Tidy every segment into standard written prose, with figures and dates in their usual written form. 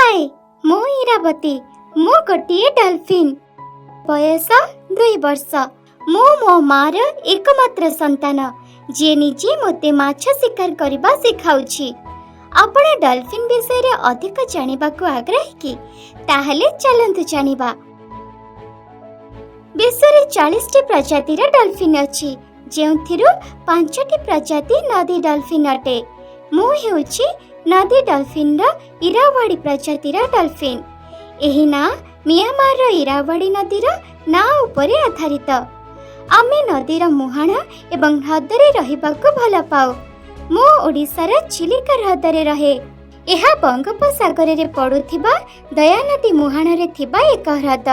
हाय मो इरावती मो गोटे डॉल्फिन बयस 2 वर्ष मो मो मार एकमात्र संतान जे निजे मते माछ शिकार करबा सिखाउछि। आपण डॉल्फिन विषय रे अधिक जानिबा को आग्रही कि ताहले चलंतु जानिबा। विश्व रे 40 टी प्रजाति रे डॉल्फिन अछि जेउथिरु 5 टी प्रजाति नदी डॉल्फिन अटे। मु हेउछि नदी डॉल्फिन रा इरावाड़ी प्रजाति रा डॉल्फिन। एही ना म्यांमार रा इरावाड़ी नदी रा ना उपरे आधारित। आमे नदी रा मुहाणा एवं ह्रदरे रहिबाको भल पाओ। मो ओडिसा रा चिलिका ह्रदरे रहे। एहा बंगोपसागर रे पडुथिबा दयानदी मुहाणा रे थिबा एक ह्रद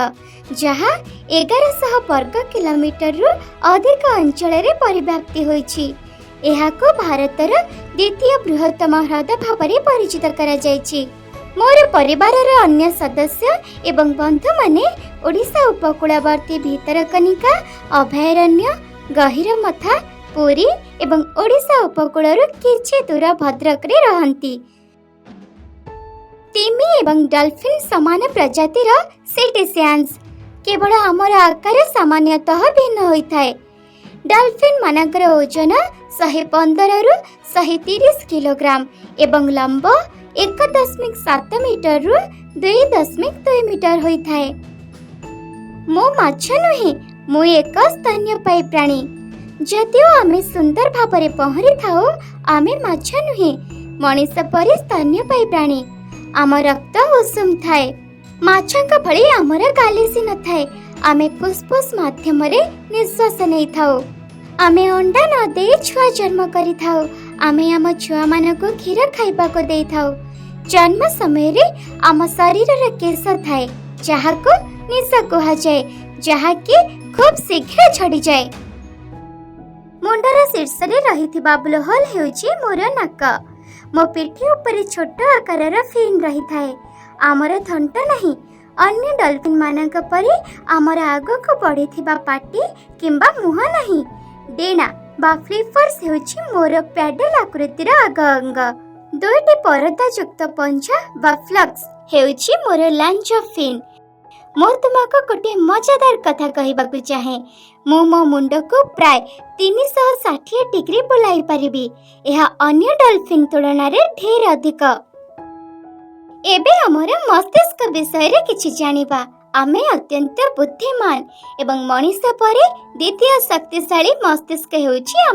जहा 1100 वर्ग किलोमीटर रु अधिक अंचल रे परिव्याप्ति होईछि। एहाको भारतर द्वितीय बृहत्तम ह्रद भाବରେ परिचित करा जायछि। मोर परिवार रा अन्य सदस्य एवं बंधु माने ओडिसा उपकूलवर्ती भितरकनिका अभयारण्य गहिरमथा पुरी एवं ओडिसा उपकूलरु किछि दूर भद्रक रे रहंती। तिमी एवं डॉल्फिन समान प्रजातिर सेटेसियन्स केवल आमर आकार सामान्यतः भिन्न होइथाय। डॉल्फिन मानकर ओजन 115 रु 130 किलोग्राम एवं लंब 1.7 मीटर रु 2.2 मीटर होइथाय। मो माछ नुहे मु एक स्तन्यपायी प्राणी। जदिओ आमे सुंदर भाବରେ पहरी थाओ आमे माछ नुहे मनीष परि स्तन्यपायी प्राणी। आम रक्त उषुम थाए। माछंक भଳି आमर गालेसी न थाए। आमे फुसफुस माध्यम रे निश्वास नै थाओ। आमे अंडा न दे छुआ जन्म करि थाओ। आमे आम छुआ मानको क्षीर खाइबा को देई थाओ। जन्म समय रे आम शरीर रे केश थाए जहाको निश कहा जाए जहाकी खूब शीघ्र छड़ी जाए। मुंडर शीर्ष रे रहिथिबा ब्लोहल हेउची मोर नाक। मो पिठी ऊपर छोट आकार फिन रही थाए। आमर थंट नहीं। अन्य डॉल्फिन मानक परि आमर आगको बढ़िथिबा पाटी किंबा मुह नहीं। डेना बा फ्लिपर्स हेउची मोर पैडल आकृतिर आग अंग। दुईटी परदा युक्त पंजा बा फ्लक्स हेउची मोर लांच ऑफ फिन। मोर तुमको गोटे मजादार कथा कहिबाकु चाहे। मो मुंड को प्राय 360 डिग्री बुलाई परिबी। एहा अन्य डॉल्फिन तुलना रे ढेर अधिक। एबे हमर मस्तिष्क विषय रे किछि जानिबा। आमे अत्यंत बुद्धिमान एवं मनीष परे द्वितीय शक्तिशाली मस्तिष्क हेउछि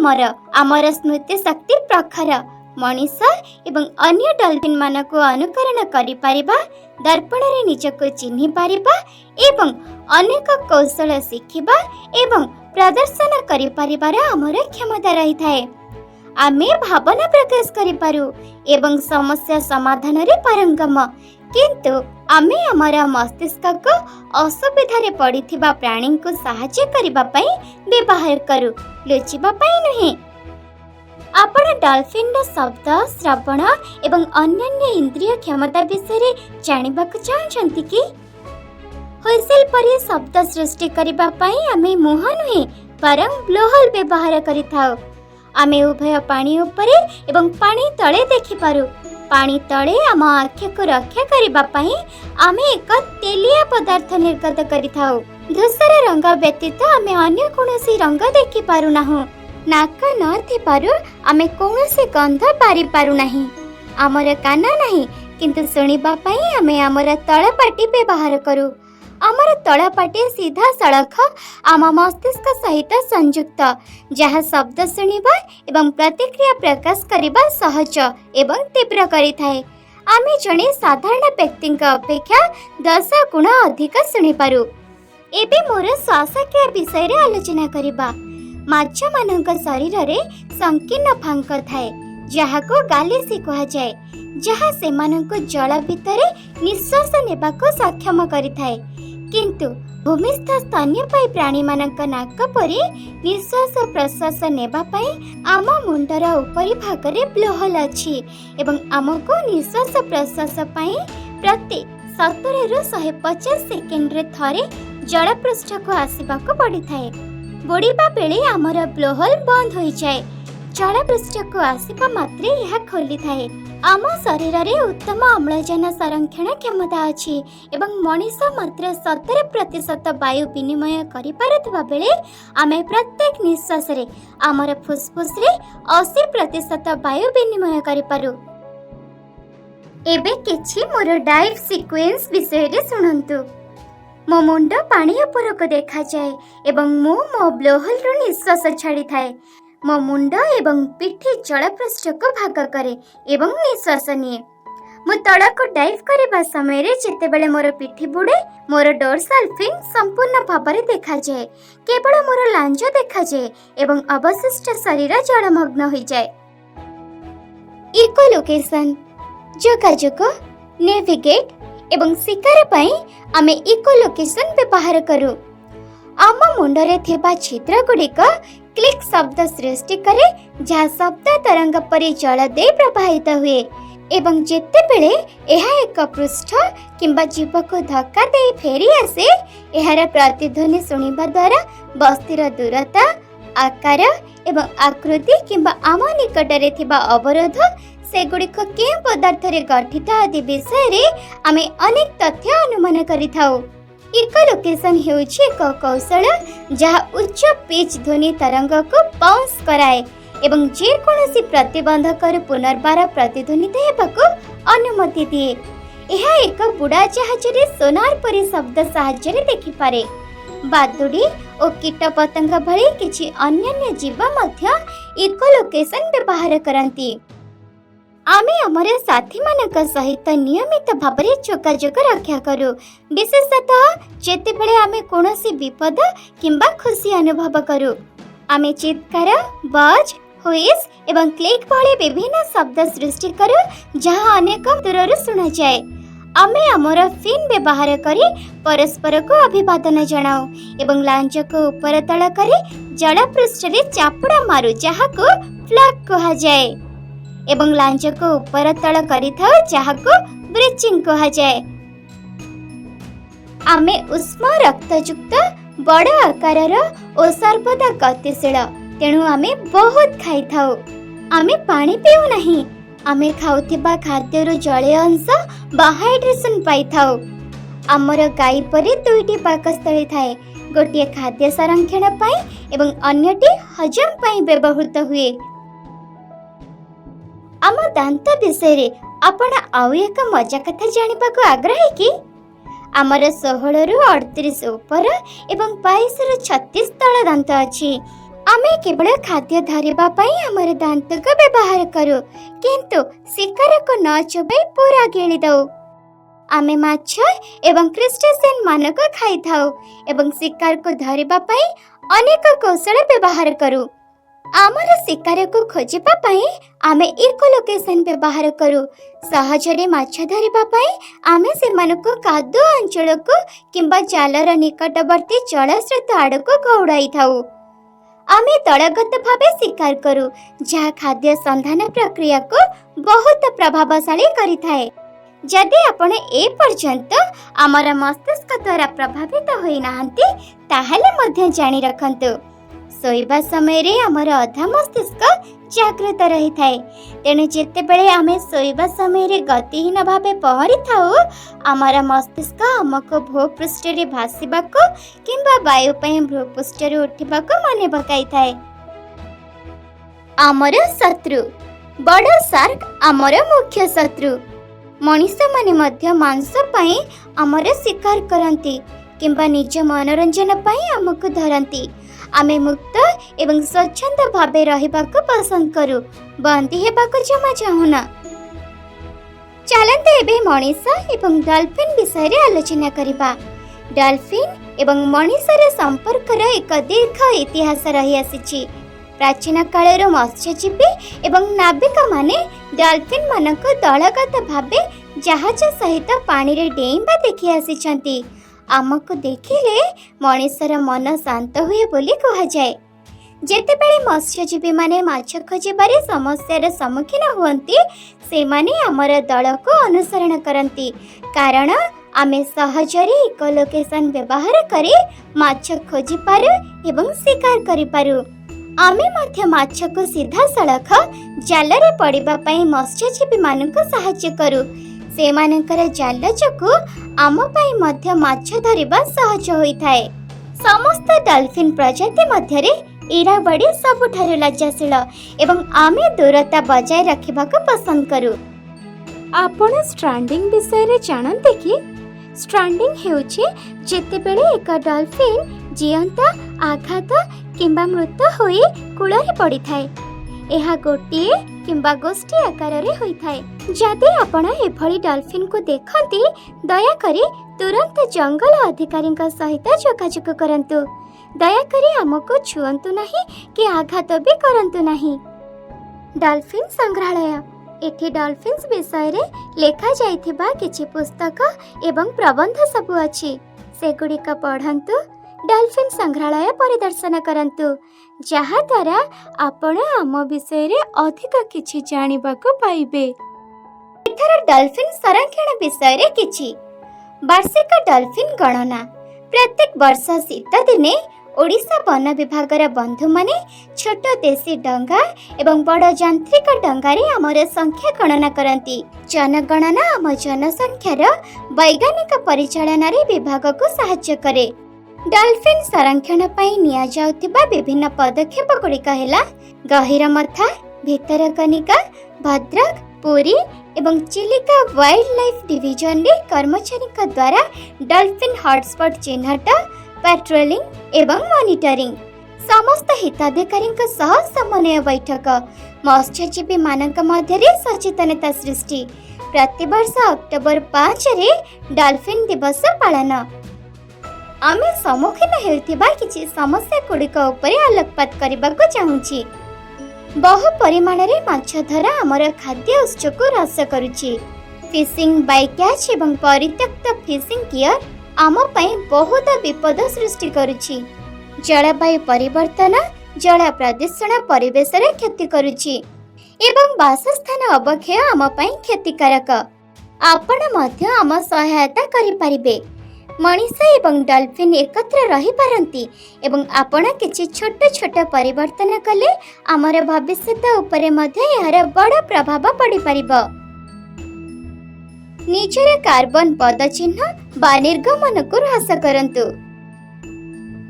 हमर स्मृति शक्ति प्रखर। मनीष एवं अन्य डॉल्फिन मानको अनुकरण करि परिबा, दर्पण रे निजको चिन्हि परिबा एवं अनेक कौशल शिखिबा एवं प्रदर्शन करि परिबार हमर क्षमता रही थाए। आमे भावना प्रकाश करि पारु एवं समस्या समाधान रे पारंगम। किंतु आमे हमारा मस्तिष्क को असुविधा रे पड़िथिबा प्राणी को सहायता करिबा पई व्यवहार करू, लुचिबा पई नहे। आपण डॉल्फिन रो शब्द श्रवण एवं अन्य इंद्रिय क्षमता विषय रे जानिबा को चाहछंती कि? हुइसेल परि शब्द सृष्टि करिबा पई आमे मुह नहे परम ब्लोहल व्यवहार करिथाउ। आमे उभय पानी उपरे एवं पानी तळे देखि पारु। पानी तळे आम आँख को रक्षा करिबा पई आमे एक तेलिया पदार्थ निर्गत करिथाउ। धूसर रंग व्यतीत आमे अन्य कोनोसी रंग देखि पारु नाहु। नाक न थिपारु आमे कोनोसी गंध पारि पारु नाही। आमर कान नाही किंतु सुनिबा पई आमे आमर तळपाटी व्यवहार करू। आमर तळपाटी सीधा सड़क आम मस्तिष्क सहित संयुक्त जहाँ शब्द सुनिबा एवं प्रतिक्रिया प्रकाश करिबा सहज एवं तीव्र करिथाए। आमे जणे साधारण व्यक्ति अपेक्षा 10 गुण अधिक सुनि पारु। एबे मोर श्वासक्रिया विषय रे आलोचना करिबा। माछ मानक शरीर रे संकीर्ण फांक थाए जहाको गालेसी कहा जाए, जहा सेमानक जल भितरे निश्वास नेबा को सक्षम करिथाए। किंतु भूमिस्थ स्तन्यपायी प्राणी मानक नाक परि निश्वास प्रश्वास नेबा पई आम मुंडर उपरि भाग रे ब्लोहल अछि एवं आमको निश्वास प्रश्वास पई प्रति 70 रु 150 सेकेंड रे थरे जल पृष्ठ को आसीबा को पड़िथाए। बुड़ीबा बेले आमर ब्लोहल बंद होई जाए। जलपृष्ठ को आसिबा मात्रे यह खोली थाए। आम शरीर रे उत्तम अम्लजान संरक्षण क्षमता अछि एवं मनीष मात्र 17% वायु विनिमय करि पारुथबा बेले आमे प्रत्येक निश्वास रे आमर फुसफुस रे 80% वायु विनिमय करि पारु। एबे किछि मोर डाइव सीक्वेंस विषय रे सुनंतु। मो मुंड पानी ऊपर को देखा जाए एवं मो ब्लोहोल रु निश्वास छाड़ी थाए। मो मुंड एवं पिठी जलपृष्ठ को भाग करे एवं निश्वास निए। मो तल को डाइव करबा समय रे जेतेबेले मोर पिठी बुडे मोर डोर्साल फिन संपूर्ण भाबरे देखा जाए। केवल मोर लांज देखा जाए एवं अवशिष्ट शरीर जलमग्न होई जाए। इको लोकेशन जोगाजोग नेविगेट एवं शिकार पाई आमे इको लोकेशन व्यवहार करू। आम मुंडरे थिबा छिद्र गुड़िक क्लिक शब्द सृष्टि करे जहाँ शब्द तरंग परि जल दे प्रवाहित हुए एवं जेतेबेले एहा एक पृष्ठ किंबा जीव को धक्का दे फेरी आसे एहार प्रतिध्वनि सुनिबा द्वारा बस्तीर दूरता आकार एवं आकृति किंबा आम निकटरे थिबा अवरोध सेगुड़िक के पदार्थ रे गठित आदि विषय रे आमे अनेक तथ्य अनुमान करिथाउ। इको लोकेशन हेउछि एक कौशल जहाँ उच्च पिच ध्वनि तरंग को बाउंस कराए एवं जे कोनोसी प्रतिबंधक पुनर्बार प्रतिध्वनित हेबाको अनुमति दिए। एहा एक बुड़ा जहाज रे सोनार परि शब्द सहाय्य रे देखि पारे। बादुड़ी और कीट पतंग भली किछि अन्य जीव मध्य इको लोकेशन व्यवहार करंती। आमे हमर साथी मानक सहित नियमित भाबरे जोगाजोग रक्षा करू। विशेषतः जेतेबेले आमे कोनोसी विपद किंबा खुशी अनुभव करू। आमे चित्कार बज हुइस एवं क्लिक भली विभिन्न शब्द सृष्टि करू जहाँ अनेक दूरରୁ सुना जाए। आमे हमर फिन व्यवहार करी परस्पर को अभिवादन जणाऊ एवं लांज को ऊपर तल करी जलपृष्ठ रे चापुड़ा मारू जहाँ को फ्लैग कहा जाए एवं लांज को ऊपर तल करी थाउ जहाँ को ब्रीचिंग कहा जाए। आमे उष्म रक्तयुक्त बड़ आकारर और सर्वदा गतिशील तेणु आमे बहुत खाई थाउ। आमे पानी पीऊ नहीं। आमे खाउथिबा खाद्यर जलीय अंश बा हाइड्रेशन पाई थाउ। आमर गाई परि दुईटी पाकस्थली थाए। गोटिए खाद्य संरक्षण पाई एवं अन्यटी हजम पाई व्यवहृत हुए। आम दांत विषय रे आपण आउ एक मजा कथा जानिबा को आग्रही कि आमर 16 रु 38 ऊपर एवं 22 रु 36 तळ दांत अछि। आमे केवल खाद्य धरिबा पई हमर दांत को व्यवहार करू किंतु शिकार को न चबाई पूरा गिली दउ। आमे माछ एवं क्रस्टेशियन मानक खाई थाउ एवं शिकार को धरिबा पई अनेक कौशल व्यवहार करू। आमर शिकार को खोजिबा पई आमे इको लोकेशन व्यवहार करू। सहजरे माछ धरिबा पई आमे सेमानको कादो अंचल को किंबा जालर निकटवर्ती जलस्रोत आड़को घौड़ाई थाउ। आमे दलगत भावे शिकार करू जहाँ खाद्य संधान प्रक्रिया को बहुत प्रभावशाली करिथाए। जदि आपण ए पर्यंत आमर मस्तिष्क द्वारा प्रभावित होई नाहंती ताहले मध्य जानि रखंतु सोइबा समय रे आमर अधा मस्तिष्क जागृत रही थाए। तेणु जेतेबेले आमे सोइबा समय रे गतिहीन भावे पहरी थाउ आमर मस्तिष्क हमको भूपृष्ठ रे भासिबाको किंबा वायु पई भूपृष्ठ रे उठिबाको मने पकाई थाए। आमर शत्रु बड़ शार्क आमर मुख्य शत्रु। मनीष माने मध्य मांस पई आमर शिकार करंती किंबा निज मनोरंजन पई हमको धरंती। आमे मुक्त एवं स्वच्छंद भावे रहिबाको पसंद करू बंदी हेबाको जमा चाहुना। चलंते एबे मनीष एवं डॉल्फिन विषय रे आलोचना करिबा। डॉल्फिन एवं मनीषर संपर्कर एक दीर्घ इतिहास रही आसीछि। प्राचीन कालर मत्स्यजीवी एवं नाविक माने डॉल्फिन मानक दलगत भावे जहाज सहित पानी रे डेइबा देखि आसीछंती। आमको देखिले मनीषर मन शांत हुए बोली कहा जाए। जेतेबेले मत्स्यजीवी माने माछ खोजिबारे समस्यार सम्मुखीन हुअंती से माने हमर दल को अनुसरण करंती कारण आमे सहजरे इको लोकेशन व्यवहार करी माछ खोजी पारू एवं शिकार करि पारू। आमे मध्य माछको सीधा सड़क जालरे पड़िबा पई मत्स्यजीवी मानक सहाय्य करू। से मानकर जाल जोगु आम पई मध्य माछ धरिबा सहज होइथाए। समस्त डॉल्फिन प्रजाति मध्यरे इरावड़ी सबुठारु लज्जाशील एवं आमे दूरता बजाय रखिबाक पसंद करू। आपण स्ट्रांडिंग विषय रे जानते कि स्ट्रांडिंग हेउछि जेतेबेले एक डॉल्फिन जियंता आघात किंबा मृत होई कूଳରେ पड़िथाए। एहा गोटिए किंबा गोष्ठी आकार रे होइथाए। जदि आपण एभली डॉल्फिन को देखंती दयाकरी तुरंत जंगल अधिकारी सहित जोगाजोग करंतु। दयाकरी हमको छुअंतु नहीं कि आघात भी करंतु नहीं। डॉल्फिन संग्रहालय एठी डॉल्फिन्स विषय रे लेखा जाइथिबा किछि पुस्तक एवं प्रबंध सब अछि। सेगुड़िक पढ़ंतु। डॉल्फिन संग्रहालय परिदर्शन करंतु, जहा द्वारा आपण आम विषय रे अधिक किछि जानिबाको पाइबे। एथर डॉल्फिन संरक्षण विषय रे किछि वार्षिक डॉल्फिन गणना। प्रत्येक वर्ष शीत दिने ओडिशा वन विभागर बंधु माने छोट देशी डंगा एवं बड़ यांत्रिक डंगारे आमर संख्या गणना करती। जनगणना आम जनसंख्यार वैज्ञानिक परिचालन रे विभाग को सहाय्य करे। डॉल्फिन संरक्षण पई निया जाउथिबा विभिन्न पदक्षेप गुड़िक हेला गहिर मथा, भितरकनिका, भद्रक, पुरी एवं चिलिका वाइल्ड लाइफ डिविजन रे कर्मचारी द्वारा डॉल्फिन हॉटस्पॉट चिन्हट, पेट्रोलिंग एवं मॉनिटरिंग। समस्त हिताधिकारी सह समन्वय बैठक। मत्स्यजीवी मानक मध्य सचेतनता सृष्टि। प्रतिवर्ष अक्टोबर 5 रे डॉल्फिन दिवस पालन। आमे सम्मुखीन हेउथिबा किछि समस्या गुड़िक उपरे आलोकपात करबाको चाहूछि। बहु परिमाण रे माछ धरा हमर खाद्य उत्स को ह्रास करुछि। फिशिंग बाय कैच एवं परित्यक्त फिशिंग गियर आम पई बहुत विपद सृष्टि करुछि। जलवायु परिवर्तन, जल प्रदूषण परिवेश रे क्षति करुछि एवं वासस्थान अवक्षय आम पई क्षतिकारक। आपण मध्य आम सहायता करि परिबे। मनीष एवं डॉल्फिन एकत्र रही पारंती एवं आपण किछि छोट छोट परिवर्तन कले आमर भविष्य उपरे मध्य यार बड़ प्रभाव पड़ी परिबो। निजर कार्बन पदचिह्न बा निर्गमन को ह्रास करंतु।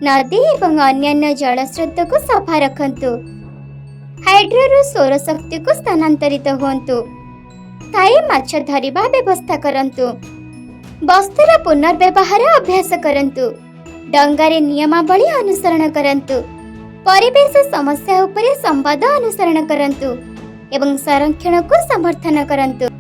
नदी एवं अन्य जलस्रोत को सफा रखंतु। हाइड्रो सौर शक्ति को स्थानांतरित होंतु। स्थायी माछ धरिबा व्यवस्था करंतु। वस्तुर पुनर्व्यवहार अभ्यास करंतु। डंगारे नियमावली अनुसरण करंतु। परिवेश समस्या उपरे संवाद अनुसरण करंतु एवं संरक्षण को समर्थन करंतु।